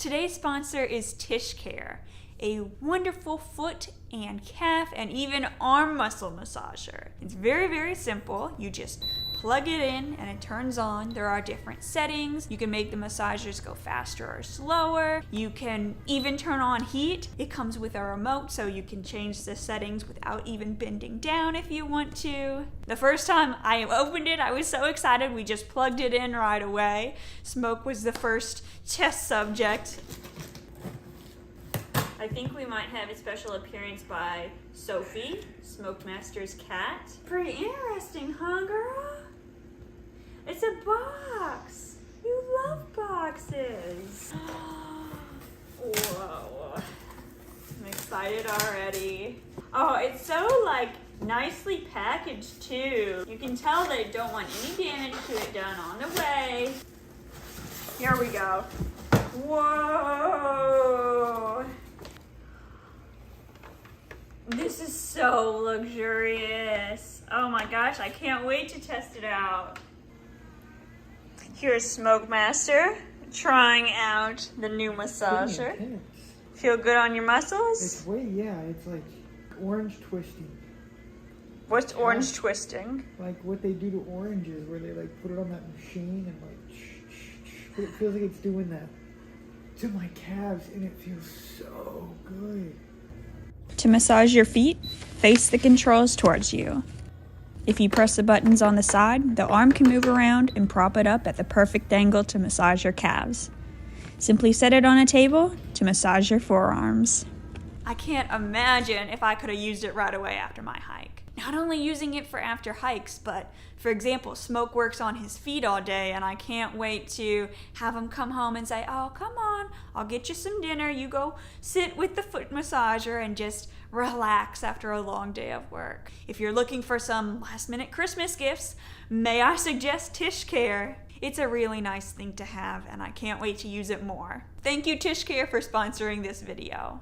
Today's sponsor is Tisscare, a wonderful foot and calf and even arm muscle massager. It's very, very simple. You just plug it in and it turns on. There are different settings. You can make the massagers go faster or slower. You can even turn on heat. It comes with a remote, so you can change the settings without even bending down if you want to. The first time I opened it, I was so excited. We just plugged it in right away. Smoke was the first test subject. I think we might have a special appearance by Sophie, Smoke Master's cat. Pretty interesting, huh, girl? It's a box. You love boxes. Whoa. I'm excited already. Oh, it's so nicely packaged too. You can tell they don't want any damage to it done on the way. Here we go. Whoa. This is so luxurious. Oh my gosh, I can't wait to test it out. Here's Smoke Master trying out the new massager. Feel good on your muscles? It's it's like orange twisting. What's orange twisting? Like what they do to oranges, where they put it on that machine and it feels like it's doing that to my calves, and it feels so good. To massage your feet, face the controls towards you. If you press the buttons on the side, the arm can move around and prop it up at the perfect angle to massage your calves. Simply set it on a table to massage your forearms. I can't imagine if I could have used it right away after my hike. Not only using it for after hikes, but for example, Smoke works on his feet all day, and I can't wait to have him come home and say, oh, come on, I'll get you some dinner. You go sit with the foot massager and just relax after a long day of work. If you're looking for some last-minute Christmas gifts, may I suggest Tisscare? It's a really nice thing to have, and I can't wait to use it more. Thank you, Tisscare, for sponsoring this video.